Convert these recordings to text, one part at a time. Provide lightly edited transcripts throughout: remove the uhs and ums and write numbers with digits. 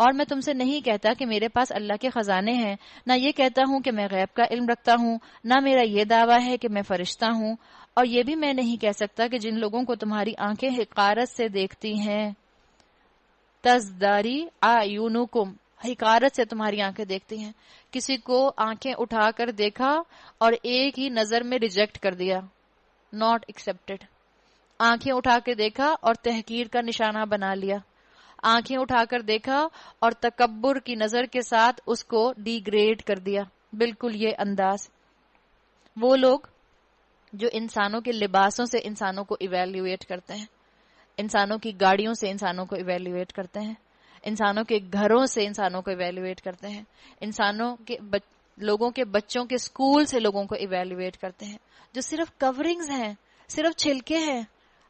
اور میں تم سے نہیں کہتا کہ میرے پاس اللہ کے خزانے ہیں، نہ یہ کہتا ہوں کہ میں غیب کا علم رکھتا ہوں، نہ میرا یہ دعویٰ ہے کہ میں فرشتہ ہوں، اور یہ بھی میں نہیں کہہ سکتا کہ جن لوگوں کو تمہاری آنکھیں حقارت سے دیکھتی ہیں، تزداری اعینکم، حقارت سے تمہاری آنکھیں دیکھتی ہیں، کسی کو آنکھیں اٹھا کر دیکھا اور ایک ہی نظر میں ریجیکٹ کر دیا، ناٹ ایکسپٹڈ، آنکھیں اٹھا کے دیکھا اور تحقیر کا نشانہ بنا لیا، آنکھیں اٹھا کر دیکھا اور تکبر کی نظر کے ساتھ اس کو ڈی گریڈ کر دیا. بالکل یہ انداز. وہ لوگ جو انسانوں کے لباسوں سے انسانوں کو ایویلیویٹ کرتے ہیں، انسانوں کی گاڑیوں سے انسانوں کو ایویلیویٹ کرتے ہیں، انسانوں کے گھروں سے انسانوں کو ایویلیویٹ کرتے ہیں، انسانوں کے لوگوں کے بچوں کے سکول سے لوگوں کو ایویلیویٹ کرتے ہیں، جو صرف کورنگز ہیں، صرف چھلکے ہیں.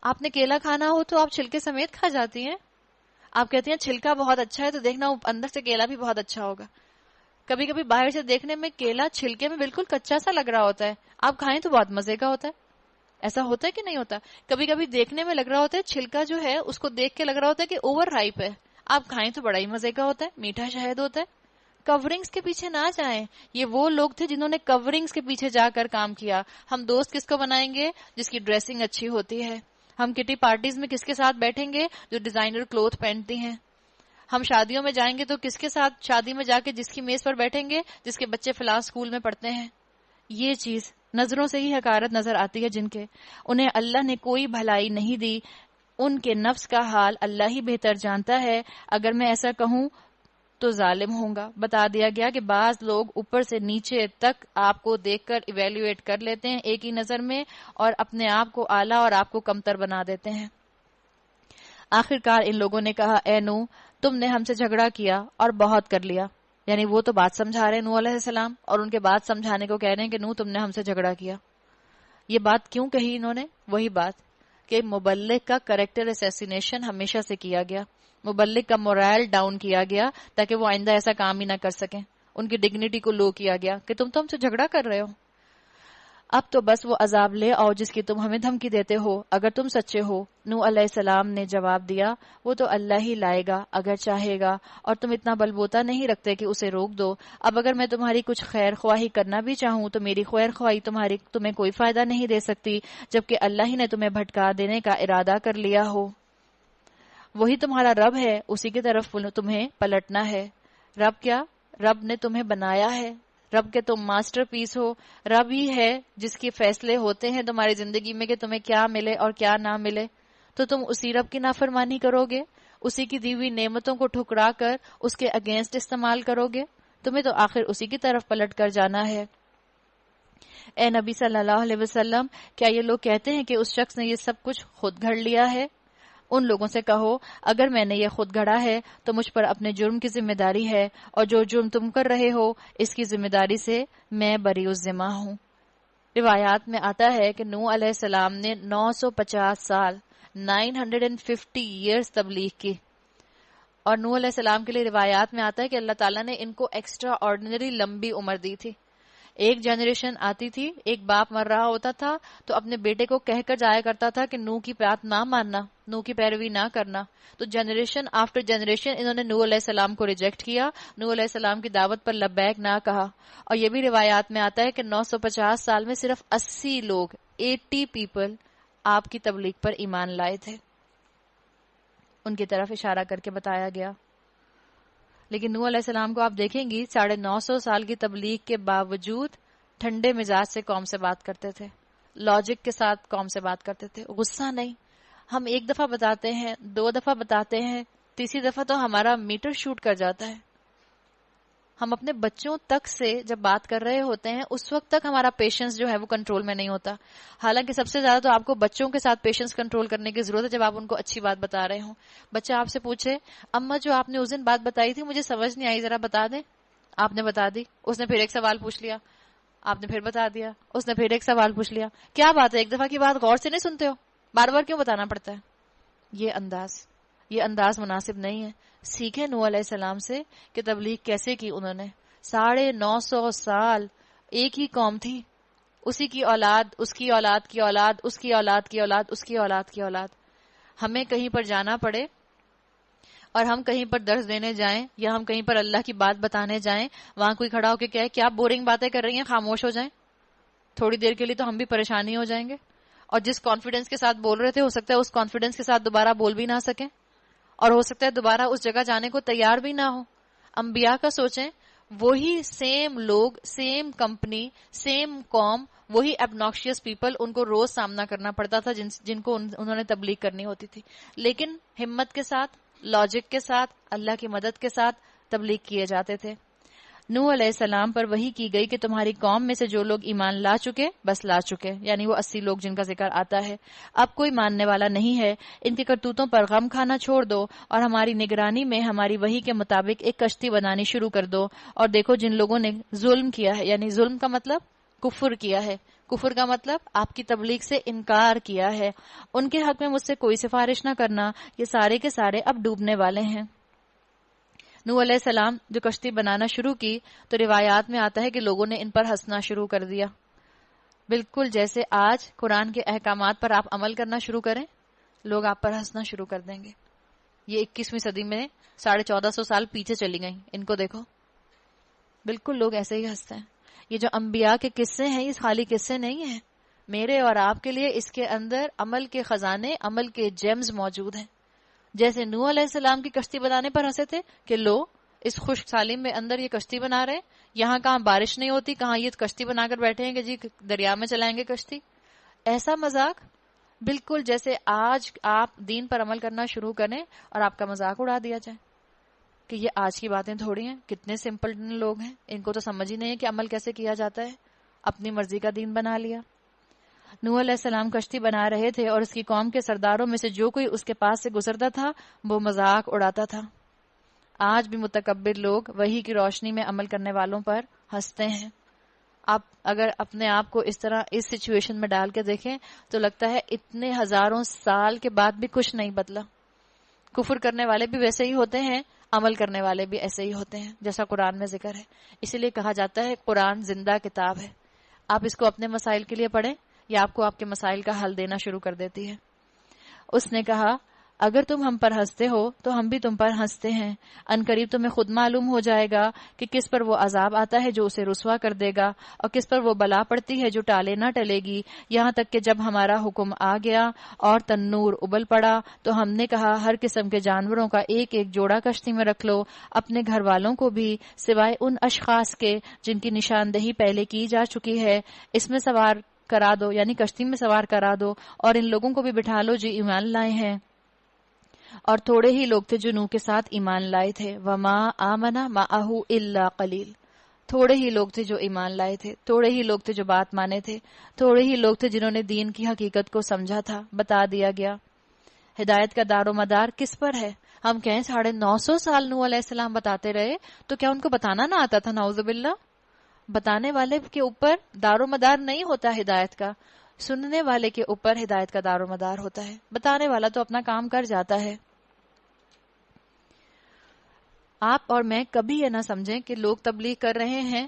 آپ نے کیلا کھانا ہو تو آپ چھلکے سمیت کھا جاتی ہیں. آپ کہتی ہیں چھلکا بہت اچھا ہے تو دیکھنا اندر سے کیلا بھی بہت اچھا ہوگا. کبھی کبھی باہر سے دیکھنے میں کیلا چھلکے میں بالکل کچا سا لگ رہا ہوتا ہے، آپ کھائیں تو بہت مزے کا ہوتا ہے. ایسا ہوتا ہے کہ نہیں ہوتا؟ کبھی کبھی دیکھنے میں لگ رہا ہوتا ہے چھلکا جو ہے اس کو دیکھ کے لگ رہا ہوتا ہے کہ اوور رائپ ہے، آپ کھائیں تو بڑا ہی مزے کا ہوتا ہے، میٹھا شہد ہوتا ہے. کورنگز کے پیچھے نہ جائیں. یہ وہ لوگ تھے جنہوں نے کورنگز کے پیچھے جا کر کام کیا. ہم دوست کس کو بنائیں گے؟ جس کی ڈریسنگ اچھی ہوتی ہے. ہم کٹی پارٹیز میں کس کے ساتھ بیٹھیں گے؟ جو ڈیزائنر کلوتھ پہنتی ہیں. ہم شادیوں میں جائیں گے تو کس کے ساتھ شادی میں جا کے جس کی میز پر بیٹھیں گے؟ جس کے بچے فلاں اسکول میں پڑھتے ہیں. یہ چیز نظروں سے ہی حقارت نظر آتی ہے جن کے، انہیں اللہ نے کوئی بھلائی نہیں دی. ان کے نفس کا حال اللہ ہی بہتر جانتا ہے. اگر میں ایسا کہوں تو ظالم ہوں گا. بتا دیا گیا کہ بعض لوگ اوپر سے نیچے تک آپ کو دیکھ کر ایویلیویٹ کر لیتے ہیں ایک ہی نظر میں، اور اپنے آپ کو اعلیٰ اور آپ کو کمتر بنا دیتے ہیں. آخرکار ان لوگوں نے کہا اے نوح تم نے ہم سے جھگڑا کیا اور بہت کر لیا. یعنی وہ تو بات سمجھا رہے ہیں نوح علیہ السلام، اور ان کے بات سمجھانے کو کہہ رہے ہیں کہ نوح تم نے ہم سے جھگڑا کیا. یہ بات کیوں کہی انہوں نے؟ وہی بات کہ مبلغ کا کریکٹر اسیسینیشن ہمیشہ سے کیا گیا، مبلغ کا مورائل ڈاؤن کیا گیا تاکہ وہ آئندہ ایسا کام ہی نہ کر سکیں. ان کی ڈگنیٹی کو لو کیا گیا کہ تم تو ہم سے جھگڑا کر رہے ہو. اب تو بس وہ عذاب لے آؤ جس کی تم ہمیں دھمکی دیتے ہو اگر تم سچے ہو. نوح علیہ السلام نے جواب دیا وہ تو اللہ ہی لائے گا اگر چاہے گا، اور تم اتنا بلبوتا نہیں رکھتے کہ اسے روک دو. اب اگر میں تمہاری کچھ خیر خواہی کرنا بھی چاہوں تو میری خیر خواہی تمہیں کوئی فائدہ نہیں دے سکتی جبکہ اللہ ہی نے تمہیں بھٹکا دینے کا ارادہ کر لیا ہو. وہی تمہارا رب ہے، اسی کی طرف تمہیں پلٹنا ہے. رب کیا؟ رب نے تمہیں بنایا ہے، رب کے تم ماسٹر پیس ہو. رب ہی ہے جس کے فیصلے ہوتے ہیں تمہاری زندگی میں کہ تمہیں کیا ملے اور کیا نہ ملے. تو تم اسی رب کی نافرمانی کرو گے، اسی کی دی ہوئی نعمتوں کو ٹھکرا کر اس کے اگینسٹ استعمال کرو گے. تمہیں تو آخر اسی کی طرف پلٹ کر جانا ہے. اے نبی صلی اللہ علیہ وسلم، کیا یہ لوگ کہتے ہیں کہ اس شخص نے یہ سب کچھ خود گھڑ لیا ہے؟ ان لوگوں سے کہو اگر میں نے یہ خود گھڑا ہے تو مجھ پر اپنے جرم کی ذمہ داری ہے، اور جو جرم تم کر رہے ہو اس کی ذمہ داری سے میں بری الذمہ ہوں. روایات میں آتا ہے کہ نوح علیہ السلام نے 950 سال 950 ایئرز تبلیغ کی، اور نوح علیہ السلام کے لیے روایات میں آتا ہے کہ اللہ تعالیٰ نے ان کو ایکسٹرا آرڈینری لمبی عمر دی تھی. ایک جنریشن آتی تھی، ایک باپ مر رہا ہوتا تھا تو اپنے بیٹے کو کہہ کر جایا کرتا تھا کہ نوح کی بات نہ ماننا، نوح کی پیروی نہ کرنا. تو جنریشن آفٹر جنریشن انہوں نے نوح علیہ السلام کو ریجیکٹ کیا، نوح علیہ السلام کی دعوت پر لبیک نہ کہا. اور یہ بھی روایات میں آتا ہے کہ 950 سال میں صرف 80 لوگ 80 پیپل آپ کی تبلیغ پر ایمان لائے تھے. ان کی طرف اشارہ کر کے بتایا گیا. لیکن نوح علیہ السلام کو آپ دیکھیں گی 950 سال کی تبلیغ کے باوجود ٹھنڈے مزاج سے قوم سے بات کرتے تھے، لاجک کے ساتھ قوم سے بات کرتے تھے، غصہ نہیں. ہم ایک دفعہ بتاتے ہیں، 2 دفعہ بتاتے ہیں، تیسری دفعہ تو ہمارا میٹر شوٹ کر جاتا ہے. ہم اپنے بچوں تک سے جب بات کر رہے ہوتے ہیں اس وقت تک ہمارا پیشنس جو ہے وہ کنٹرول میں نہیں ہوتا. حالانکہ سب سے زیادہ تو آپ کو بچوں کے ساتھ پیشنس کنٹرول کرنے کی ضرورت ہے جب آپ ان کو اچھی بات بتا رہے ہوں. بچہ آپ سے پوچھے اماں جو آپ نے اس دن بات بتائی تھی مجھے سمجھ نہیں آئی، ذرا بتا دیں. آپ نے بتا دی، اس نے پھر ایک سوال پوچھ لیا، آپ نے پھر بتا دیا، اس نے پھر ایک سوال پوچھ لیا. کیا بات ہے، ایک دفعہ کی بات غور سے نہیں سنتے ہو، بار بار کیوں بتانا پڑتا ہے؟ یہ انداز مناسب نہیں ہے. سیکھیں نوح علیہ السلام سے کہ تبلیغ کیسے کی انہوں نے. 950 سال ایک ہی قوم تھی، اسی کی اولاد، اس کی اولاد کی اولاد، اس کی اولاد کی اولاد، اس کی اولاد کی اولاد. ہمیں کہیں پر جانا پڑے اور ہم کہیں پر درس دینے جائیں یا ہم کہیں پر اللہ کی بات بتانے جائیں, وہاں کوئی کھڑا ہو کے کہے کیا بورنگ باتیں کر رہی ہیں, خاموش ہو جائیں, تھوڑی دیر کے لیے تو ہم بھی پریشانی ہو جائیں گے. اور جس کانفیڈنس کے ساتھ بول رہے تھے, ہو سکتا ہے اس کانفیڈنس کے ساتھ دوبارہ بول بھی نہ سکیں, اور ہو سکتا ہے دوبارہ اس جگہ جانے کو تیار بھی نہ ہو. انبیاء کا سوچیں, وہی سیم لوگ, سیم کمپنی, سیم قوم, وہی ابناکشیس پیپل, ان کو روز سامنا کرنا پڑتا تھا جن کو انہوں نے تبلیغ کرنی ہوتی تھی, لیکن ہمت کے ساتھ, لاجک کے ساتھ, اللہ کی مدد کے ساتھ تبلیغ کیے جاتے تھے. نوح علیہ السلام پر وحی کی گئی کہ تمہاری قوم میں سے جو لوگ ایمان لا چکے بس لا چکے, یعنی وہ 80 لوگ جن کا ذکر آتا ہے, اب کوئی ماننے والا نہیں ہے. ان کی کرتوتوں پر غم کھانا چھوڑ دو اور ہماری نگرانی میں ہماری وحی کے مطابق ایک کشتی بنانی شروع کر دو. اور دیکھو جن لوگوں نے ظلم کیا ہے, یعنی ظلم کا مطلب کفر کیا ہے, کفر کا مطلب آپ کی تبلیغ سے انکار کیا ہے, ان کے حق میں مجھ سے کوئی سفارش نہ کرنا, یہ سارے کے سارے اب ڈوبنے والے ہیں. نوح علیہ السلام جو کشتی بنانا شروع کی تو روایات میں آتا ہے کہ لوگوں نے ان پر ہنسنا شروع کر دیا, بالکل جیسے آج قرآن کے احکامات پر آپ عمل کرنا شروع کریں, لوگ آپ پر ہنسنا شروع کر دیں گے. یہ 21ویں صدی میں 1450 سال پیچھے چلی گئیں, ان کو دیکھو, بالکل لوگ ایسے ہی ہنستے ہیں. یہ جو انبیاء کے قصے ہیں یہ خالی قصے نہیں ہیں, میرے اور آپ کے لیے اس کے اندر عمل کے خزانے, عمل کے جیمز موجود ہیں. جیسے نوح علیہ السلام کی کشتی بنانے پر ہنسے تھے کہ لو اس خشک سالم میں اندر یہ کشتی بنا رہے ہیں, یہاں کہاں بارش نہیں ہوتی, کہاں یہ کشتی بنا کر بیٹھے ہیں کہ جی دریا میں چلائیں گے کشتی. ایسا مذاق, بالکل جیسے آج آپ دین پر عمل کرنا شروع کریں اور آپ کا مذاق اڑا دیا جائے کہ یہ آج کی باتیں تھوڑی ہیں, کتنے سمپل لوگ ہیں, ان کو تو سمجھ ہی نہیں ہے کہ عمل کیسے کیا جاتا ہے, اپنی مرضی کا دین بنا لیا. نوح علیہ السلام کشتی بنا رہے تھے اور اس کی قوم کے سرداروں میں سے جو کوئی اس کے پاس سے گزرتا تھا وہ مذاق اڑاتا تھا. آج بھی متکبر لوگ وحی کی روشنی میں عمل کرنے والوں پر ہنستے ہیں. آپ اگر اپنے آپ کو اس طرح اس سچویشن میں ڈال کے دیکھیں تو لگتا ہے اتنے ہزاروں سال کے بعد بھی کچھ نہیں بدلا. کفر کرنے والے بھی ویسے ہی ہوتے ہیں, عمل کرنے والے بھی ایسے ہی ہوتے ہیں, جیسا قرآن میں ذکر ہے. اسی لیے کہا جاتا ہے قرآن زندہ کتاب ہے, آپ اس کو اپنے مسائل کے لیے پڑھیں یا آپ کو آپ کے مسائل کا حل دینا شروع کر دیتی ہے. اس نے کہا اگر تم ہم پر ہنستے ہو تو ہم بھی تم پر ہنستے ہیں, ان قریب تمہیں خود معلوم ہو جائے گا کہ کس پر وہ عذاب آتا ہے جو اسے رسوا کر دے گا اور کس پر وہ بلا پڑتی ہے جو ٹالے نہ ٹلے گی, یہاں تک کہ جب ہمارا حکم آ گیا اور تنور ابل پڑا تو ہم نے کہا ہر قسم کے جانوروں کا ایک ایک جوڑا کشتی میں رکھ لو, اپنے گھر والوں کو بھی سوائے ان اشخاص کے جن کی نشاندہی پہلے کی جا چکی ہے, اس میں سوار کرا دو, یعنی کشتی میں سوار کرا دو, اور ان لوگوں کو بھی بٹھا لو جو ایمان لائے ہیں. اور تھوڑے ہی لوگ تھے جو نوح کے ساتھ ایمان لائے تھے, وما آمن معہ الا قلیل, تھوڑے ہی لوگ تھے جو ایمان لائے تھے, تھوڑے ہی لوگ تھے جو بات مانے تھے, تھوڑے ہی لوگ تھے جنہوں نے دین کی حقیقت کو سمجھا تھا. بتا دیا گیا ہدایت کا دار و مدار کس پر ہے. ہم کہیں 950 سال نوح علیہ السلام بتاتے رہے تو کیا ان کو بتانا نہ آتا تھا؟ نعوذ باللہ. بتانے والے کے اوپر دار و مدار نہیں ہوتا ہدایت کا, سننے والے کے اوپر ہدایت کا دار و مدار ہوتا ہے. بتانے والا تو اپنا کام کر جاتا ہے. آپ اور میں کبھی یہ نہ سمجھیں کہ لوگ تبلیغ کر رہے ہیں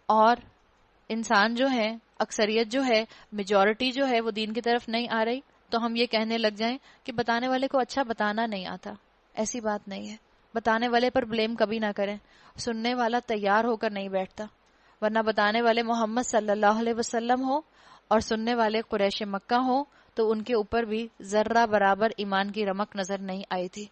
اور انسان جو ہے, اکثریت جو ہے, میجورٹی جو ہے وہ دین کی طرف نہیں آ رہی تو ہم یہ کہنے لگ جائیں کہ بتانے والے کو اچھا بتانا نہیں آتا. ایسی بات نہیں ہے. بتانے والے پر بلیم کبھی نہ کریں. سننے والا تیار ہو کر نہیں بیٹھتا, ورنہ بتانے والے محمد صلی اللہ علیہ وسلم ہو اور سننے والے قریش مکہ ہوں تو ان کے اوپر بھی ذرہ برابر ایمان کی رمق نظر نہیں آئی تھی.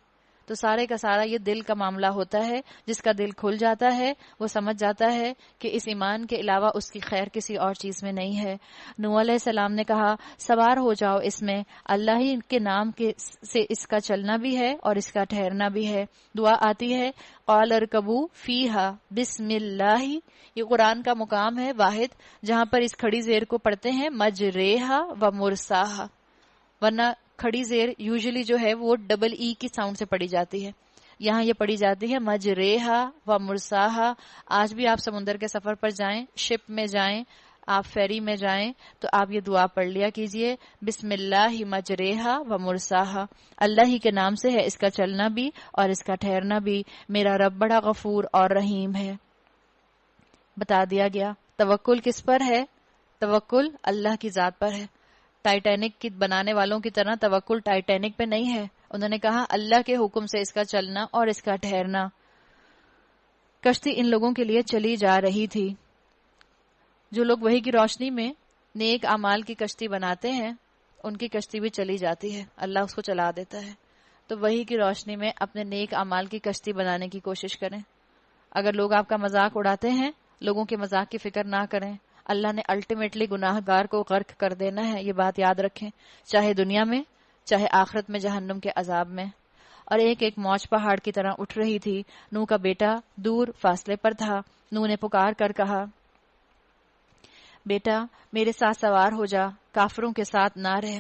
تو سارے کا سارا یہ دل کا معاملہ ہوتا ہے. جس کا دل کھل جاتا ہے وہ سمجھ جاتا ہے کہ اس ایمان کے علاوہ اس کی خیر کسی اور چیز میں نہیں ہے. نوح علیہ السلام نے کہا سوار ہو جاؤ اس میں, اللہ ہی کے نام سے اس کا چلنا بھی ہے اور اس کا ٹھہرنا بھی ہے. دعا آتی ہے قال ارکبوا فیہا بسم اللہ. یہ قرآن کا مقام ہے واحد جہاں پر اس کھڑی زیر کو پڑھتے ہیں مجریہا و مرساہا, ورنہ کھڑی زیر یوزلی جو ہے وہ ڈبل ای کی ساؤنڈ سے پڑھی جاتی ہے. یہاں یہ پڑھی جاتی ہے مجریہا و مرساہا. آج بھی آپ سمندر کے سفر پر جائیں, شپ میں جائیں, آپ فیری میں جائیں تو آپ یہ دعا پڑھ لیا کیجئے بسم اللہ مجریہا و مرساہا. اللہ ہی کے نام سے ہے اس کا چلنا بھی اور اس کا ٹھہرنا بھی, میرا رب بڑا غفور اور رحیم ہے. بتا دیا گیا توکل کس پر ہے. توکل اللہ کی ذات پر ہے. ٹائٹینک کی بنانے والوں کی طرح توکل ٹائٹینک پہ نہیں ہے, انہوں نے کہا اللہ کے حکم سے اس کا چلنا اور اس کا ٹھہرنا. کشتی ان لوگوں کے لیے چلی جا رہی تھی. جو لوگ وحی کی روشنی میں نیک اعمال کی کشتی بناتے ہیں ان کی کشتی بھی چلی جاتی ہے، اللہ اس کو چلا دیتا ہے. تو وحی کی روشنی میں اپنے نیک اعمال کی کشتی بنانے کی کوشش کریں. اگر لوگ آپ کا مذاق اڑاتے ہیں، لوگوں کے مذاق کی فکر نہ کریں. اللہ نے الٹیمیٹلی گناہ گار کو غرق کر دینا ہے، یہ بات یاد رکھیں، چاہے دنیا میں چاہے آخرت میں جہنم کے عذاب میں. اور ایک ایک موج پہاڑ کی طرح اٹھ رہی تھی. نوح کا بیٹا دور فاصلے پر تھا. نوح نے پکار کر کہا، بیٹا میرے ساتھ سوار ہو جا، کافروں کے ساتھ نہ رہ.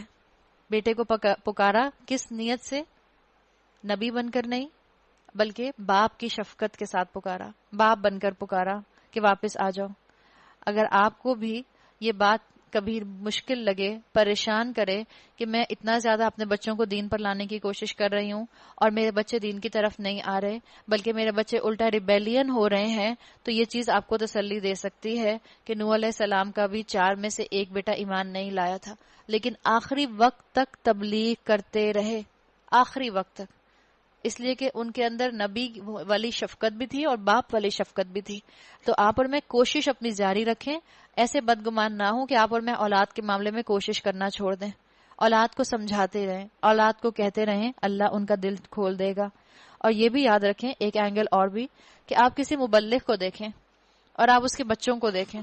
بیٹے کو پکارا کس نیت سے؟ نبی بن کر نہیں، بلکہ باپ کی شفقت کے ساتھ پکارا، باپ بن کر پکارا کہ واپس آ جاؤ. اگر آپ کو بھی یہ بات کبھی مشکل لگے، پریشان کرے کہ میں اتنا زیادہ اپنے بچوں کو دین پر لانے کی کوشش کر رہی ہوں اور میرے بچے دین کی طرف نہیں آ رہے بلکہ میرے بچے الٹا ریبیلین ہو رہے ہیں، تو یہ چیز آپ کو تسلی دے سکتی ہے کہ نوح علیہ السلام کا بھی 4 میں سے ایک بیٹا ایمان نہیں لایا تھا، لیکن آخری وقت تک تبلیغ کرتے رہے، آخری وقت تک. اس لیے کہ ان کے اندر نبی والی شفقت بھی تھی اور باپ والی شفقت بھی تھی. تو آپ اور میں کوشش اپنی جاری رکھیں، ایسے بدگمان نہ ہوں کہ آپ اور میں اولاد کے معاملے میں کوشش کرنا چھوڑ دیں. اولاد کو سمجھاتے رہیں، اولاد کو کہتے رہیں، اللہ ان کا دل کھول دے گا. اور یہ بھی یاد رکھیں ایک اینگل اور بھی، کہ آپ کسی مبلغ کو دیکھیں اور آپ اس کے بچوں کو دیکھیں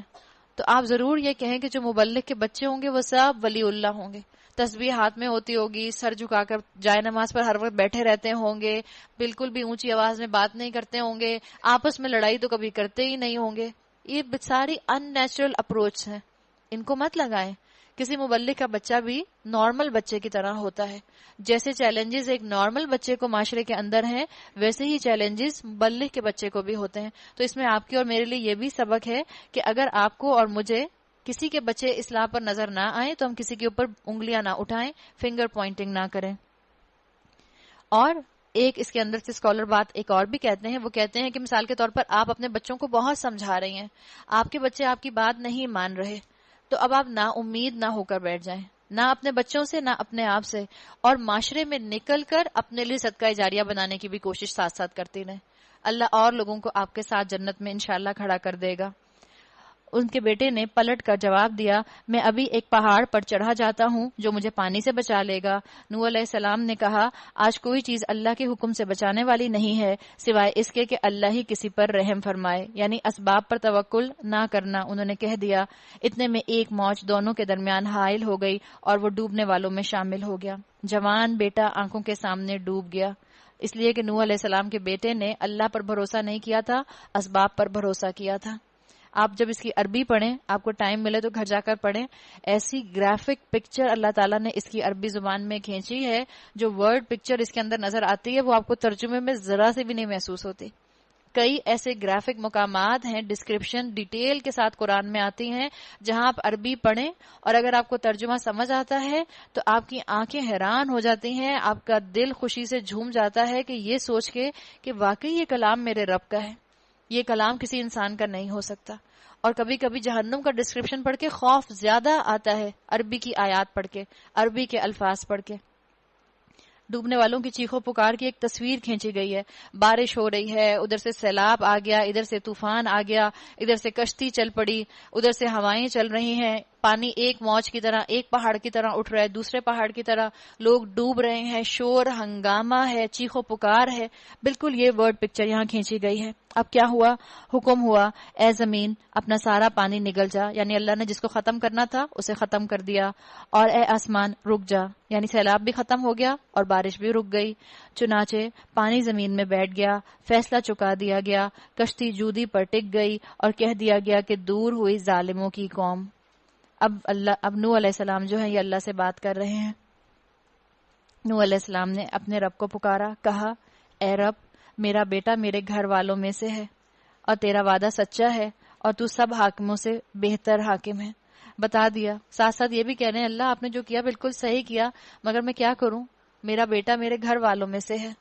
تو آپ ضرور یہ کہیں کہ جو مبلغ کے بچے ہوں گے وہ سب ولی اللہ ہوں گے، تسبیح ہاتھ میں ہوتی ہوگی، سر جھکا کر جائے نماز پر ہر وقت بیٹھے رہتے ہوں گے، بالکل بھی اونچی آواز میں بات نہیں کرتے ہوں گے، آپس میں لڑائی تو کبھی کرتے ہی نہیں ہوں گے. یہ ساری ان نیچرل اپروچ ہیں، ان کو مت لگائیں. کسی مبلغ کا بچہ بھی نارمل بچے کی طرح ہوتا ہے. جیسے چیلنجز ایک نارمل بچے کو معاشرے کے اندر ہیں، ویسے ہی چیلنجز مبلغ کے بچے کو بھی ہوتے ہیں. تو اس میں آپ کی اور میرے لیے یہ بھی سبق ہے کہ اگر آپ کو اور مجھے کسی کے بچے اصلاح پر نظر نہ آئیں تو ہم کسی کے اوپر انگلیاں نہ اٹھائیں، فنگر پوائنٹنگ نہ کریں. اور ایک اس کے اندر سے اسکالر بات ایک اور بھی کہتے ہیں، وہ کہتے ہیں کہ مثال کے طور پر آپ اپنے بچوں کو بہت سمجھا رہی ہیں، آپ کے بچے آپ کی بات نہیں مان رہے، تو اب آپ نا امید نہ ہو کر بیٹھ جائیں، نہ اپنے بچوں سے نہ اپنے آپ سے، اور معاشرے میں نکل کر اپنے لیے صدقہ جاریہ بنانے کی بھی کوشش ساتھ ساتھ کرتی رہیں. اللہ اور لوگوں کو آپ کے ساتھ جنت میں انشاءاللہ کھڑا کر دے گا. ان کے بیٹے نے پلٹ کر جواب دیا، میں ابھی ایک پہاڑ پر چڑھا جاتا ہوں جو مجھے پانی سے بچا لے گا. نوح علیہ السلام نے کہا، آج کوئی چیز اللہ کے حکم سے بچانے والی نہیں ہے سوائے اس کے کہ اللہ ہی کسی پر رحم فرمائے، یعنی اسباب پر توکل نہ کرنا. انہوں نے کہہ دیا. اتنے میں ایک موج دونوں کے درمیان حائل ہو گئی اور وہ ڈوبنے والوں میں شامل ہو گیا. جوان بیٹا آنکھوں کے سامنے ڈوب گیا، اس لیے کہ نوح علیہ السلام کے بیٹے نے اللہ پر بھروسہ نہیں کیا تھا، اسباب پر بھروسہ کیا تھا. آپ جب اس کی عربی پڑھیں، آپ کو ٹائم ملے تو گھر جا کر پڑھیں، ایسی گرافک پکچر اللہ تعالیٰ نے اس کی عربی زبان میں کھینچی ہے، جو ورڈ پکچر اس کے اندر نظر آتی ہے وہ آپ کو ترجمے میں ذرا سے بھی نہیں محسوس ہوتی. کئی ایسے گرافک مقامات ہیں، ڈسکرپشن ڈیٹیل کے ساتھ قرآن میں آتی ہیں، جہاں آپ عربی پڑھیں اور اگر آپ کو ترجمہ سمجھ آتا ہے تو آپ کی آنکھیں حیران ہو جاتی ہیں، آپ کا دل خوشی سے جھوم جاتا ہے کہ یہ سوچ کے کہ واقعی یہ کلام میرے رب کا ہے، یہ کلام کسی انسان کا نہیں ہو سکتا. اور کبھی کبھی جہنم کا ڈسکرپشن پڑھ کے خوف زیادہ آتا ہے عربی کی آیات پڑھ کے، عربی کے الفاظ پڑھ کے. ڈوبنے والوں کی چیخو پکار کی ایک تصویر کھینچی گئی ہے. بارش ہو رہی ہے، ادھر سے سیلاب آ گیا، ادھر سے طوفان آ گیا، ادھر سے کشتی چل پڑی، ادھر سے ہوائیں چل رہی ہیں، پانی ایک موج کی طرح ایک پہاڑ کی طرح اٹھ رہا ہے، دوسرے پہاڑ کی طرح لوگ ڈوب رہے ہیں، شور ہنگامہ ہے، چیخو پکار ہے. بالکل یہ ورڈ پکچر یہاں کھینچی گئی ہے. اب کیا ہوا؟ حکم ہوا، اے زمین اپنا سارا پانی نگل جا، یعنی اللہ نے جس کو ختم کرنا تھا اسے ختم کر دیا. اور اے آسمان رک جا، یعنی سیلاب بھی ختم ہو گیا اور بارش بھی رک گئی. چنانچہ پانی زمین میں بیٹھ گیا، فیصلہ چکا دیا گیا، کشتی جودی پر ٹک گئی اور کہہ دیا گیا کہ دور ہوئی ظالموں کی قوم. اب نوح علیہ السلام جو ہے یہ اللہ سے بات کر رہے ہیں. نوح علیہ السلام نے اپنے رب کو پکارا، کہا، اے رب میرا بیٹا میرے گھر والوں میں سے ہے اور تیرا وعدہ سچا ہے اور تو سب حاکموں سے بہتر حاکم ہے. بتا دیا. ساتھ ساتھ یہ بھی کہہ رہے ہیں اللہ آپ نے جو کیا بالکل صحیح کیا، مگر میں کیا کروں، میرا بیٹا میرے گھر والوں میں سے ہے.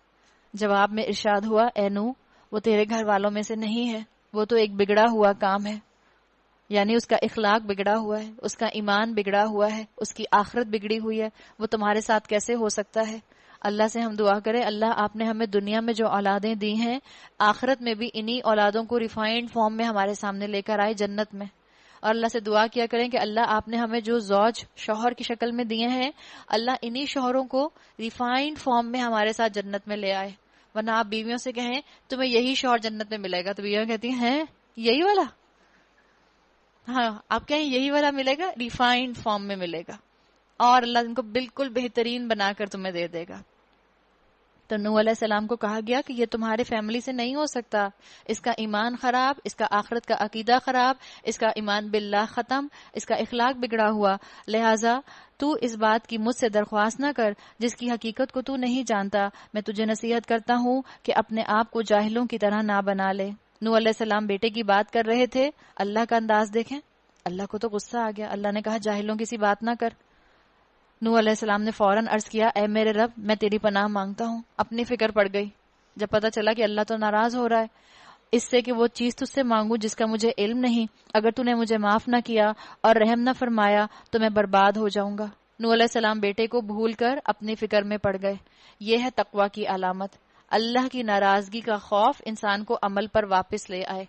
جواب میں ارشاد ہوا، اے نوح وہ تیرے گھر والوں میں سے نہیں ہے، وہ تو ایک بگڑا ہوا کام ہے، یعنی اس کا اخلاق بگڑا ہوا ہے، اس کا ایمان بگڑا ہوا ہے، اس کی آخرت بگڑی ہوئی ہے، وہ تمہارے ساتھ کیسے ہو سکتا ہے؟ اللہ سے ہم دعا کریں اللہ آپ نے ہمیں دنیا میں جو اولادیں دی ہیں آخرت میں بھی انہی اولادوں کو ریفائنڈ فارم میں ہمارے سامنے لے کر آئے جنت میں. اور اللہ سے دعا کیا کریں کہ اللہ آپ نے ہمیں جو زوج شوہر کی شکل میں دیے ہیں اللہ انہی شوہروں کو ریفائنڈ فارم میں ہمارے ساتھ جنت میں لے آئے. ورنہ آپ بیویوں سے کہیں تمہیں یہی شوہر جنت میں ملے گا تو بیویاں کہتی ہیں یہی والا. ہاں آپ کہیں یہی والا ملے گا, ریفائنڈ فارم میں ملے گا اور اللہ ان کو بالکل بہترین بنا کر تمہیں دے دے گا. تو نوح علیہ السلام کو کہا گیا کہ یہ تمہارے فیملی سے نہیں ہو سکتا, اس کا ایمان خراب, اس کا آخرت کا عقیدہ خراب, اس کا ایمان باللہ ختم, اس کا اخلاق بگڑا ہوا, لہٰذا تو اس بات کی مجھ سے درخواست نہ کر جس کی حقیقت کو تو نہیں جانتا. میں تجھے نصیحت کرتا ہوں کہ اپنے آپ کو جاہلوں کی طرح نہ بنا لے. نوح علیہ السلام بیٹے کی بات کر رہے تھے, اللہ کا انداز دیکھیں, اللہ کو تو غصہ آ گیا. اللہ نے کہا جاہلوں کی سی بات نہ کر. نوح علیہ السلام نے فوراً عرض کیا اے میرے رب میں تیری پناہ مانگتا ہوں. اپنی فکر پڑ گئی جب پتہ چلا کہ اللہ تو ناراض ہو رہا ہے اس سے کہ وہ چیز تجھ سے مانگوں جس کا مجھے علم نہیں. اگر تو نے مجھے معاف نہ کیا اور رحم نہ فرمایا تو میں برباد ہو جاؤں گا. نوح علیہ السلام بیٹے کو بھول کر اپنی فکر میں پڑ گئے. یہ ہے تقویٰ کی علامت. اللہ کی ناراضگی کا خوف انسان کو عمل پر واپس لے آئے.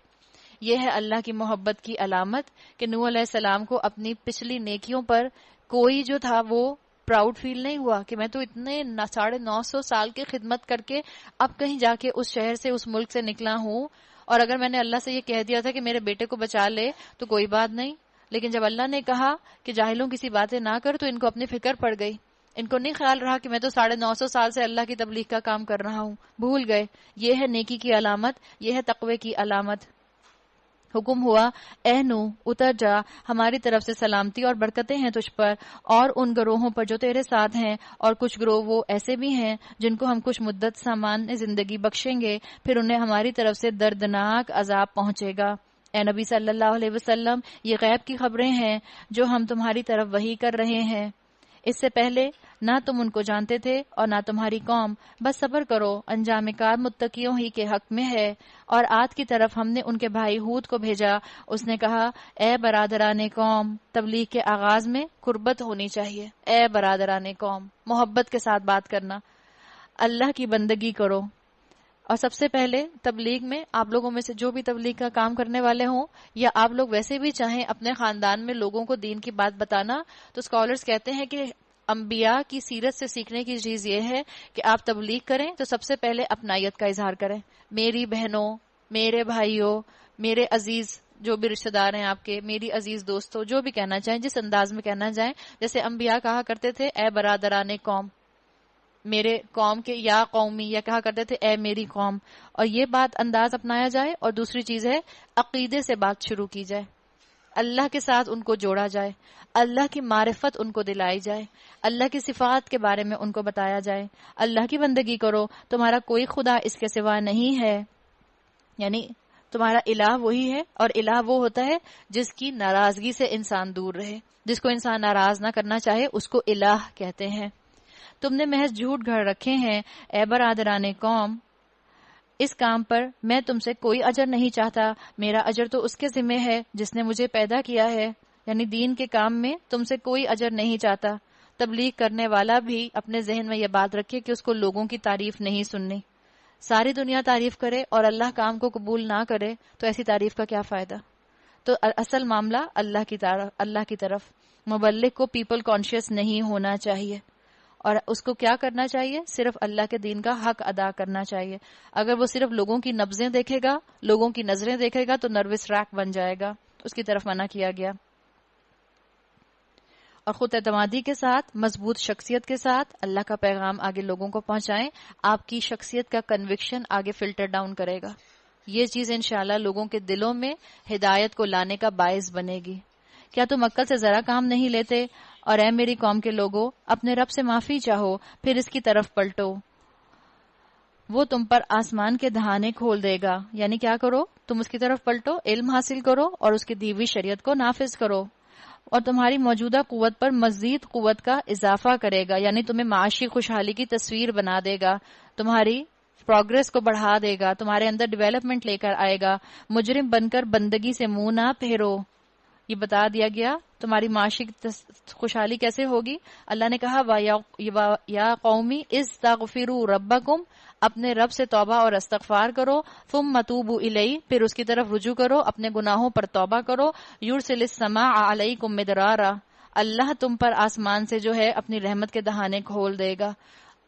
یہ ہے اللہ کی محبت کی علامت کہ نوح علیہ السلام کو اپنی پچھلی نیکیوں پر کوئی جو تھا وہ پراؤڈ فیل نہیں ہوا کہ میں تو اتنے 950 سال کی خدمت کر کے اب کہیں جا کے اس شہر سے اس ملک سے نکلا ہوں اور اگر میں نے اللہ سے یہ کہہ دیا تھا کہ میرے بیٹے کو بچا لے تو کوئی بات نہیں. لیکن جب اللہ نے کہا کہ جاہلوں کسی باتیں نہ کر تو ان کو اپنی فکر پڑ گئی. ان کو نہیں خیال رہا کہ میں تو 950 سال سے اللہ کی تبلیغ کا کام کر رہا ہوں, بھول گئے. یہ ہے نیکی کی علامت, یہ ہے تقوی کی علامت. حکم ہوا اے نوح اتر جا, ہماری طرف سے سلامتی اور برکتیں ہیں تجھ پر اور ان گروہوں پر جو تیرے ساتھ ہیں, اور کچھ گروہ وہ ایسے بھی ہیں جن کو ہم کچھ مدت سامان زندگی بخشیں گے, پھر انہیں ہماری طرف سے دردناک عذاب پہنچے گا. اے نبی صلی اللہ علیہ وسلم یہ غیب کی خبریں ہیں جو ہم تمہاری طرف وحی کر رہے ہیں. اس سے پہلے نہ تم ان کو جانتے تھے اور نہ تمہاری قوم, بس صبر کرو, انجام کار متقیوں ہی کے حق میں ہے. اور عاد کی طرف ہم نے ان کے بھائی ہود کو بھیجا, اس نے کہا اے برادران قوم, تبلیغ کے آغاز میں قربت ہونی چاہیے. اے برادران قوم, محبت کے ساتھ بات کرنا, اللہ کی بندگی کرو. اور سب سے پہلے تبلیغ میں آپ لوگوں میں سے جو بھی تبلیغ کا کام کرنے والے ہوں یا آپ لوگ ویسے بھی چاہیں اپنے خاندان میں لوگوں کو دین کی بات بتانا, تو اسکالرز کہتے ہیں کہ انبیاء کی سیرت سے سیکھنے کی چیز یہ ہے کہ آپ تبلیغ کریں تو سب سے پہلے اپنائیت کا اظہار کریں. میری بہنوں, میرے بھائیوں, میرے عزیز جو بھی رشتہ دار ہیں آپ کے, میری عزیز دوستوں, جو بھی کہنا چاہیں جس انداز میں کہنا چاہیں. جیسے انبیاء کہا کرتے تھے اے برادران قوم, میرے قوم کے, یا قومی, یا کہا کرتے تھے اے میری قوم. اور یہ بات انداز اپنایا جائے. اور دوسری چیز ہے عقیدے سے بات شروع کی جائے, اللہ کے ساتھ ان کو جوڑا جائے, اللہ کی معرفت ان کو دلائی جائے, اللہ کی صفات کے بارے میں ان کو بتایا جائے. اللہ کی بندگی کرو, تمہارا کوئی خدا اس کے سوا نہیں ہے. یعنی تمہارا الہ وہی ہے, اور الہ وہ ہوتا ہے جس کی ناراضگی سے انسان دور رہے. جس کو انسان ناراض نہ کرنا چاہے اس کو الہ کہتے ہیں. تم نے محض جھوٹ گھڑ رکھے ہیں اے برادران قوم, اس کام پر میں تم سے کوئی اجر نہیں چاہتا, میرا اجر تو اس کے ذمہ ہے جس نے مجھے پیدا کیا ہے. یعنی دین کے کام میں تم سے کوئی اجر نہیں چاہتا. تبلیغ کرنے والا بھی اپنے ذہن میں یہ بات رکھے کہ اس کو لوگوں کی تعریف نہیں سننی. ساری دنیا تعریف کرے اور اللہ کام کو قبول نہ کرے تو ایسی تعریف کا کیا فائدہ. تو اصل معاملہ اللہ کی طرف. مبلغ کو پیپل کانشیس نہیں ہونا چاہیے, اور اس کو کیا کرنا چاہیے, صرف اللہ کے دین کا حق ادا کرنا چاہیے. اگر وہ صرف لوگوں کی نبضیں دیکھے گا, لوگوں کی نظریں دیکھے گا تو نروس ریک بن جائے گا. اس کی طرف منع کیا گیا. اور خود اعتمادی کے ساتھ, مضبوط شخصیت کے ساتھ اللہ کا پیغام آگے لوگوں کو پہنچائیں. آپ کی شخصیت کا کنوکشن آگے فلٹر ڈاؤن کرے گا. یہ چیز انشاءاللہ لوگوں کے دلوں میں ہدایت کو لانے کا باعث بنے گی. کیا تم عقل سے ذرا کام نہیں لیتے؟ اور اے میری قوم کے لوگوں, اپنے رب سے معافی چاہو, پھر اس کی طرف پلٹو, وہ تم پر آسمان کے دہانے کھول دے گا. یعنی کیا کرو, تم اس کی طرف پلٹو, علم حاصل کرو اور اس کی دی ہوئی شریعت کو نافذ کرو, اور تمہاری موجودہ قوت پر مزید قوت کا اضافہ کرے گا. یعنی تمہیں معاشی خوشحالی کی تصویر بنا دے گا, تمہاری پروگرس کو بڑھا دے گا, تمہارے اندر ڈیولپمنٹ لے کر آئے گا. مجرم بن کر بندگی سے منہ نہ پھیرو. یہ بتا دیا گیا تمہاری معاشی خوشحالی کیسے ہوگی. اللہ نے کہا یا قومی استغفروا ربکم، اپنے رب سے توبہ اور استغفار کرو، ثم توبوا الیہ، پھر اس کی طرف رجوع کرو، اپنے گناہوں پر توبہ کرو، یرسل السماء علیکم مدرارا، اللہ تم پر آسمان سے جو ہے اپنی رحمت کے دہانے کھول دے گا.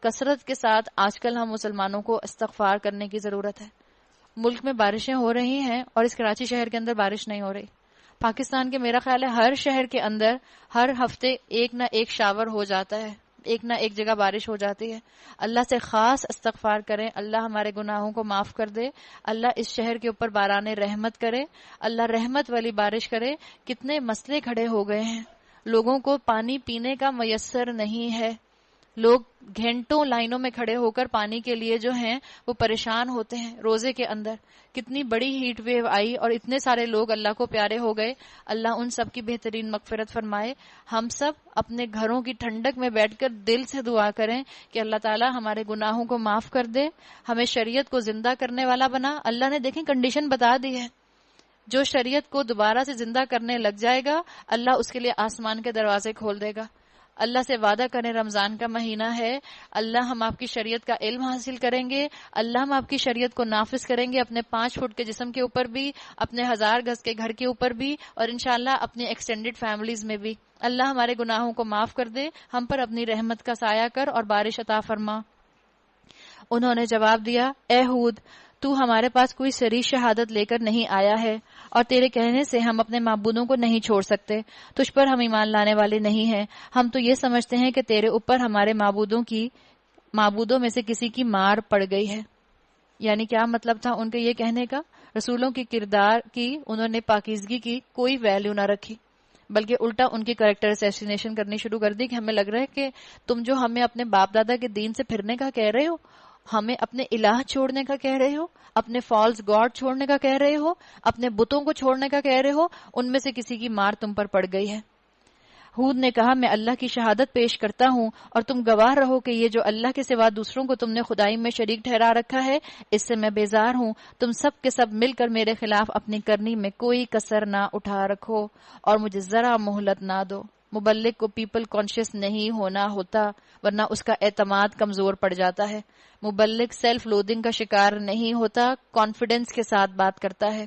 کثرت کے ساتھ آج کل ہم مسلمانوں کو استغفار کرنے کی ضرورت ہے. ملک میں بارشیں ہو رہی ہیں اور اس کراچی شہر کے اندر بارش نہیں ہو رہی. پاکستان کے میرا خیال ہے ہر شہر کے اندر ہر ہفتے ایک نہ ایک شاور ہو جاتا ہے، ایک نہ ایک جگہ بارش ہو جاتی ہے. اللہ سے خاص استغفار کریں، اللہ ہمارے گناہوں کو معاف کر دے، اللہ اس شہر کے اوپر باران رحمت کرے، اللہ رحمت والی بارش کرے. کتنے مسئلے کھڑے ہو گئے ہیں، لوگوں کو پانی پینے کا میسر نہیں ہے، لوگ گھنٹوں لائنوں میں کھڑے ہو کر پانی کے لیے جو ہیں وہ پریشان ہوتے ہیں. روزے کے اندر کتنی بڑی ہیٹ ویو آئی اور اتنے سارے لوگ اللہ کو پیارے ہو گئے. اللہ ان سب کی بہترین مغفرت فرمائے. ہم سب اپنے گھروں کی ٹھنڈک میں بیٹھ کر دل سے دعا کریں کہ اللہ تعالی ہمارے گناہوں کو معاف کر دے، ہمیں شریعت کو زندہ کرنے والا بنا. اللہ نے دیکھیں کنڈیشن بتا دی ہے، جو شریعت کو دوبارہ سے زندہ کرنے لگ جائے گا اللہ اس کے لیے آسمان کے دروازے کھول دے گا. اللہ سے وعدہ کریں، رمضان کا مہینہ ہے، اللہ ہم آپ کی شریعت کا علم حاصل کریں گے، اللہ ہم آپ کی شریعت کو نافذ کریں گے اپنے 5 فٹ کے جسم کے اوپر بھی، اپنے 1000 گز کے گھر کے اوپر بھی، اور انشاءاللہ اپنے ایکسٹینڈڈ فیملیز میں بھی. اللہ ہمارے گناہوں کو معاف کر دے، ہم پر اپنی رحمت کا سایہ کر اور بارش عطا فرما. انہوں نے جواب دیا، اے ہود، تو ہمارے پاس کوئی صریح شہادت لے کر نہیں آیا ہے اور تیرے کہنے سے ہم اپنے معبودوں کو نہیں چھوڑ سکتے. تجھ پر ہم ایمان لانے والے نہیں ہیں. ہم تو یہ سمجھتے ہیں کہ تیرے اوپر ہمارے معبودوں میں سے کسی کی مار پڑ گئی ہے. یعنی کیا مطلب تھا ان کے یہ کہنے کا؟ رسولوں کی کردار کی انہوں نے پاکیزگی کی کوئی ویلیو نہ رکھی، بلکہ الٹا ان کی کریکٹر اسیسینیشن کرنی شروع کر دی کہ ہمیں لگ رہا ہے کہ تم جو ہمیں اپنے باپ دادا کے دین سے پھرنے کا کہہ رہے ہو، ہمیں اپنے الہ چھوڑنے کا کہہ رہے ہو، اپنے فالس گاڈ چھوڑنے کا کہہ رہے ہو، اپنے بتوں کو چھوڑنے کا کہہ رہے ہو، ان میں سے کسی کی مار تم پر پڑ گئی ہے. ہود نے کہا، میں اللہ کی شہادت پیش کرتا ہوں اور تم گواہ رہو کہ یہ جو اللہ کے سوا دوسروں کو تم نے خدائی میں شریک ٹھہرا رکھا ہے، اس سے میں بیزار ہوں. تم سب کے سب مل کر میرے خلاف اپنی کرنی میں کوئی کسر نہ اٹھا رکھو اور مجھے ذرا مہلت نہ دو. مبلغ کو پیپل کانشیس نہیں ہونا ہوتا، ورنہ اس کا اعتماد کمزور پڑ جاتا ہے. مبلغ سیلف لودنگ کا شکار نہیں ہوتا، کانفیڈنس کے ساتھ بات کرتا ہے.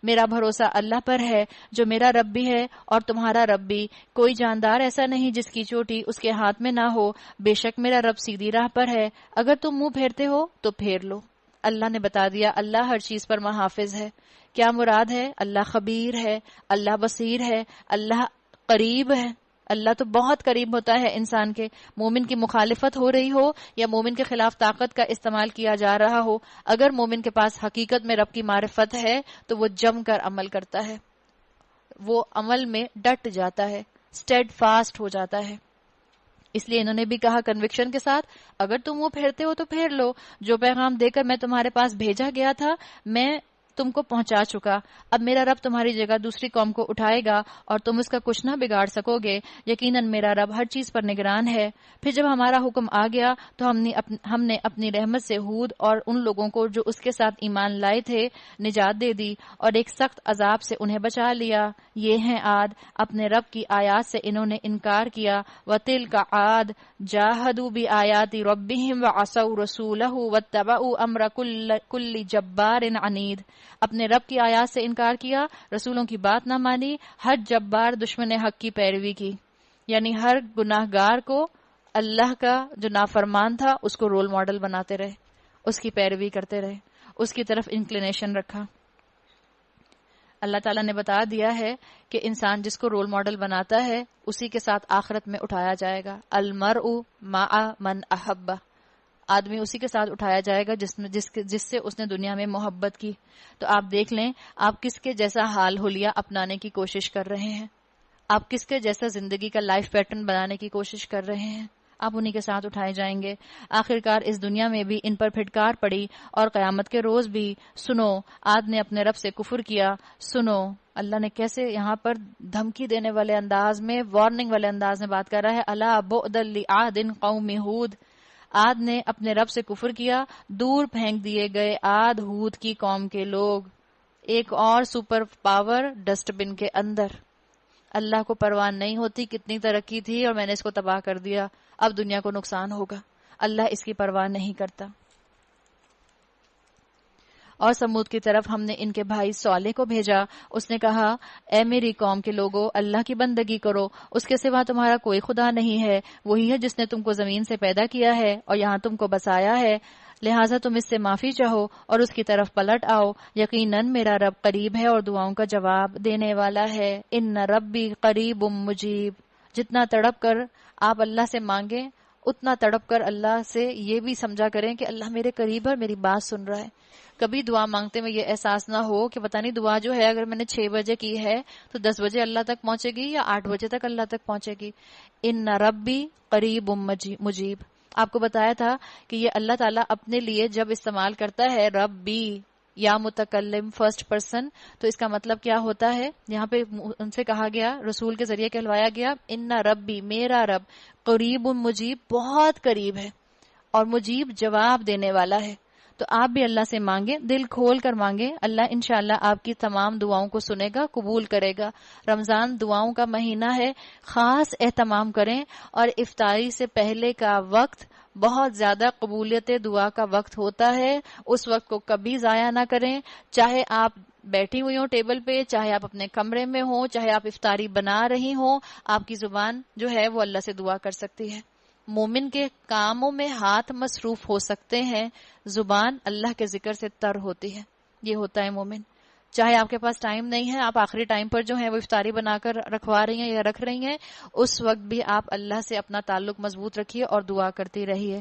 میرا بھروسہ اللہ پر ہے جو میرا رب بھی ہے اور تمہارا رب بھی. کوئی جاندار ایسا نہیں جس کی چوٹی اس کے ہاتھ میں نہ ہو. بے شک میرا رب سیدھی راہ پر ہے، اگر تم منہ پھیرتے ہو تو پھیر لو. اللہ نے بتا دیا اللہ ہر چیز پر محافظ ہے. کیا مراد ہے؟ اللہ خبیر ہے، اللہ بصیر ہے، اللہ قریب ہے. اللہ تو بہت قریب ہوتا ہے انسان کے. مومن کی مخالفت ہو رہی ہو یا مومن کے خلاف طاقت کا استعمال کیا جا رہا ہو، اگر مومن کے پاس حقیقت میں رب کی معرفت ہے تو وہ جم کر عمل کرتا ہے، وہ عمل میں ڈٹ جاتا ہے، اسٹیڈ فاسٹ ہو جاتا ہے. اس لیے انہوں نے بھی کہا کنوکشن کے ساتھ، اگر تم وہ پھیرتے ہو تو پھیر لو. جو پیغام دے کر میں تمہارے پاس بھیجا گیا تھا میں تم کو پہنچا چکا. اب میرا رب تمہاری جگہ دوسری قوم کو اٹھائے گا اور تم اس کا کچھ نہ بگاڑ سکو گے. یقیناً میرا رب ہر چیز پر نگران ہے. پھر جب ہمارا حکم آ گیا تو ہم نے اپنی رحمت سے ہود اور ان لوگوں کو جو اس کے ساتھ ایمان لائے تھے نجات دے دی اور ایک سخت عذاب سے انہیں بچا لیا. یہ ہیں عاد، اپنے رب کی آیات سے انہوں نے انکار کیا. وَتِلْكَ عَادٌ جَاهَدُوا بِآيَاتِ رَبِّهِمْ وَعَصَوْا رَسُولَهُ وَاتَّبَعُوا أَمْرَ كُلِّ جَبَّارٍ عَنِيدٍ. اپنے رب کی آیات سے انکار کیا، رسولوں کی بات نہ مانی، ہر جبار دشمن حق کی پیروی کی. یعنی ہر گناہ گار کو اللہ کا جو نافرمان تھا اس کو رول ماڈل بناتے رہے، اس کی پیروی کرتے رہے، اس کی طرف انکلینیشن رکھا. اللہ تعالیٰ نے بتا دیا ہے کہ انسان جس کو رول ماڈل بناتا ہے اسی کے ساتھ آخرت میں اٹھایا جائے گا. المرء مع من احب، آدمی اسی کے ساتھ اٹھایا جائے گا جس سے اس نے دنیا میں محبت کی. تو آپ دیکھ لیں آپ کس کے جیسا حال حلیہ اپنانے کی کوشش کر رہے ہیں، آپ کس کے جیسا زندگی کا لائف پیٹرن بنانے کی کوشش کر رہے ہیں، آپ انہی کے ساتھ اٹھائے جائیں گے. آخرکار اس دنیا میں بھی ان پر پھٹکار پڑی اور قیامت کے روز بھی. سنو، عاد نے اپنے رب سے کفر کیا. سنو، اللہ نے کیسے یہاں پر دھمکی دینے والے انداز میں، وارننگ والے انداز میں بات کر رہا ہے. الا بعدا لعاد قوم ہود، عاد نے اپنے رب سے کفر کیا، دور پھینک دیے گئے عاد ہود کی قوم کے لوگ. ایک اور سپر پاور ڈسٹ بن کے اندر. اللہ کو پرواہ نہیں ہوتی کتنی ترقی تھی اور میں نے اس کو تباہ کر دیا، اب دنیا کو نقصان ہوگا، اللہ اس کی پرواہ نہیں کرتا۔ اور سمود کی طرف ہم نے ان کے بھائی صالح کو بھیجا، اس نے کہا اے میری قوم کے لوگو، اللہ کی بندگی کرو، اس کے سوا تمہارا کوئی خدا نہیں ہے، وہی ہے جس نے تم کو زمین سے پیدا کیا ہے اور یہاں تم کو بسایا ہے، لہٰذا تم اس سے معافی چاہو اور اس کی طرف پلٹ آؤ، یقیناً میرا رب قریب ہے اور دعاؤں کا جواب دینے والا ہے۔ ان ربی قریب مجیب، جتنا تڑپ کر آپ اللہ سے مانگیں اتنا تڑپ کر اللہ سے یہ بھی سمجھا کریں کہ اللہ میرے قریب ہے اور میری بات سن رہا ہے۔ کبھی دعا مانگتے میں یہ احساس نہ ہو کہ پتہ نہیں دعا جو ہے اگر میں نے 6 بجے کی ہے تو 10 بجے اللہ تک پہنچے گی یا 8 بجے تک اللہ تک پہنچے گی۔ ان ربی قریب مجیب، آپ کو بتایا تھا کہ یہ اللہ تعالیٰ اپنے لیے جب استعمال کرتا ہے ربی یا متکلم فرسٹ پرسن تو اس کا مطلب کیا ہوتا ہے؟ یہاں پہ ان سے کہا گیا، رسول کے ذریعے کہلوایا گیا ان ربی، میرا رب قریب مجیب، بہت قریب ہے اور مجیب جواب دینے والا ہے۔ تو آپ بھی اللہ سے مانگیں، دل کھول کر مانگیں، اللہ انشاءاللہ آپ کی تمام دعاؤں کو سنے گا، قبول کرے گا۔ رمضان دعاؤں کا مہینہ ہے، خاص اہتمام کریں، اور افطاری سے پہلے کا وقت بہت زیادہ قبولیت دعا کا وقت ہوتا ہے، اس وقت کو کبھی ضائع نہ کریں، چاہے آپ بیٹھی ہوئی ہوں ٹیبل پہ، چاہے آپ اپنے کمرے میں ہوں، چاہے آپ افطاری بنا رہی ہوں، آپ کی زبان جو ہے وہ اللہ سے دعا کر سکتی ہے۔ مومن کے کاموں میں ہاتھ مصروف ہو سکتے ہیں، زبان اللہ کے ذکر سے تر ہوتی ہے، یہ ہوتا ہے مومن۔ چاہے آپ کے پاس ٹائم نہیں ہے، آپ آخری ٹائم پر جو ہے وہ افطاری بنا کر رکھوا رہی ہیں یا رکھ رہی ہیں، اس وقت بھی آپ اللہ سے اپنا تعلق مضبوط رکھیے اور دعا کرتی رہیے۔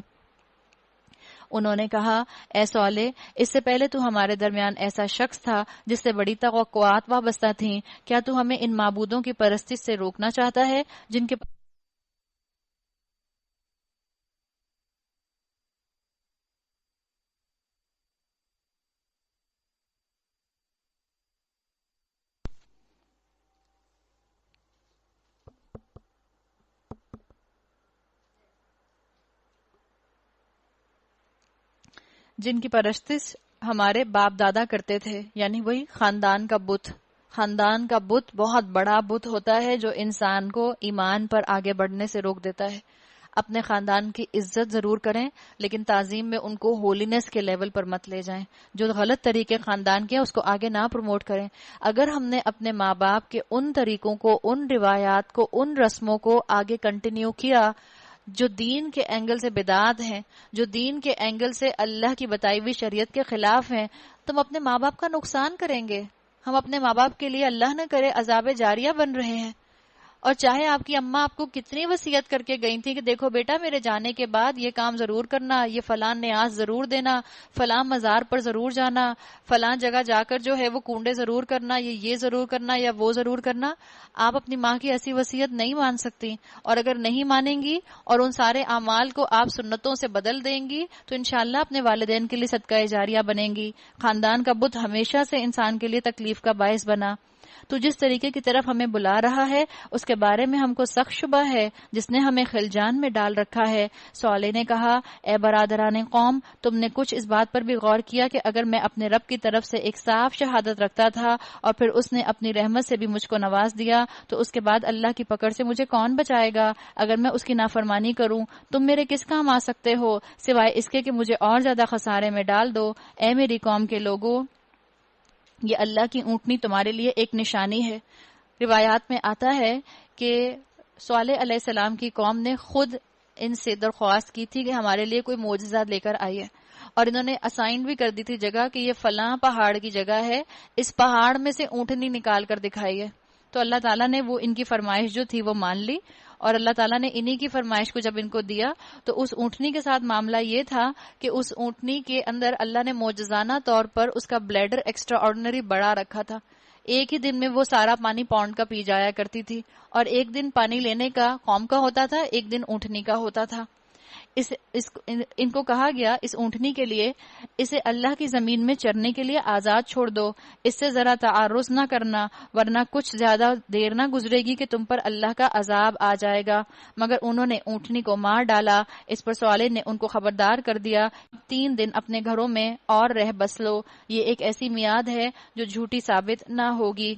انہوں نے کہا اے صالح، اس سے پہلے تو ہمارے درمیان ایسا شخص تھا جس سے بڑی توقعات وابستہ تھیں، کیا تو ہمیں ان معبودوں کی پرستش سے روکنا چاہتا ہے جن کے کی پرستش ہمارے باپ دادا کرتے تھے، یعنی وہی خاندان کا بت۔ خاندان کا بت بہت بڑا بت ہوتا ہے جو انسان کو ایمان پر آگے بڑھنے سے روک دیتا ہے۔ اپنے خاندان کی عزت ضرور کریں لیکن تعظیم میں ان کو ہولینس کے لیول پر مت لے جائیں، جو غلط طریقے خاندان کے اس کو آگے نہ پروموٹ کریں۔ اگر ہم نے اپنے ماں باپ کے ان طریقوں کو، ان روایات کو، ان رسموں کو آگے کنٹینیو کیا جو دین کے اینگل سے بدعت ہیں، جو دین کے اینگل سے اللہ کی بتائی ہوئی شریعت کے خلاف ہیں، تم اپنے ماں باپ کا نقصان کریں گے۔ ہم اپنے ماں باپ کے لیے اللہ نہ کرے عذاب جاریہ بن رہے ہیں۔ اور چاہے آپ کی اماں آپ کو کتنی وصیت کر کے گئی تھی کہ دیکھو بیٹا میرے جانے کے بعد یہ کام ضرور کرنا، یہ فلاں نیاز ضرور دینا، فلاں مزار پر ضرور جانا، فلاں جگہ جا کر جو ہے وہ کنڈے ضرور کرنا، یہ ضرور کرنا یا وہ ضرور کرنا، آپ اپنی ماں کی ایسی وصیت نہیں مان سکتی۔ اور اگر نہیں مانیں گی اور ان سارے اعمال کو آپ سنتوں سے بدل دیں گی تو انشاءاللہ اپنے والدین کے لیے صدقہ جاریہ بنیں گی۔ خاندان کا بت ہمیشہ سے انسان کے لیے تکلیف کا باعث بنا۔ تو جس طریقے کی طرف ہمیں بلا رہا ہے اس کے بارے میں ہم کو سخت شبہ ہے، جس نے ہمیں خلجان میں ڈال رکھا ہے۔ صالح نے کہا اے برادران قوم، تم نے کچھ اس بات پر بھی غور کیا کہ اگر میں اپنے رب کی طرف سے ایک صاف شہادت رکھتا تھا اور پھر اس نے اپنی رحمت سے بھی مجھ کو نواز دیا تو اس کے بعد اللہ کی پکڑ سے مجھے کون بچائے گا؟ اگر میں اس کی نافرمانی کروں تم میرے کس کام آ سکتے ہو سوائے اس کے کہ مجھے اور زیادہ خسارے میں ڈال دو۔ اے میری قوم کے لوگوں، یہ اللہ کی اونٹنی تمہارے لیے ایک نشانی ہے۔ روایات میں آتا ہے کہ صالح علیہ السلام کی قوم نے خود ان سے درخواست کی تھی کہ ہمارے لیے کوئی معجزہ لے کر آئیے، اور انہوں نے اسائن بھی کر دی تھی جگہ کہ یہ فلاں پہاڑ کی جگہ ہے، اس پہاڑ میں سے اونٹنی نکال کر دکھائیے۔ تو اللہ تعالیٰ نے وہ ان کی فرمائش جو تھی وہ مان لی، اور اللہ تعالیٰ نے انہی کی فرمائش کو جب ان کو دیا تو اس اونٹنی کے ساتھ معاملہ یہ تھا کہ اس اونٹنی کے اندر اللہ نے معجزانہ طور پر اس کا بلیڈر ایکسٹرا آرڈنری بڑا رکھا تھا۔ ایک ہی دن میں وہ سارا پانی پونڈ کا پی جایا کرتی تھی، اور ایک دن پانی لینے کا قوم کا ہوتا تھا، ایک دن اونٹنی کا ہوتا تھا۔ ان کو کہا گیا اس اونٹنی کے لیے اسے اللہ کی زمین میں چرنے کے لیے آزاد چھوڑ دو، اس سے ذرا تعارض نہ کرنا ورنہ کچھ زیادہ دیر نہ گزرے گی کہ تم پر اللہ کا عذاب آ جائے گا۔ مگر انہوں نے اونٹنی کو مار ڈالا۔ اس پر صالح نے ان کو خبردار کر دیا 3 دن اپنے گھروں میں اور رہ بس لو، یہ ایک ایسی میعاد ہے جو جھوٹی ثابت نہ ہوگی۔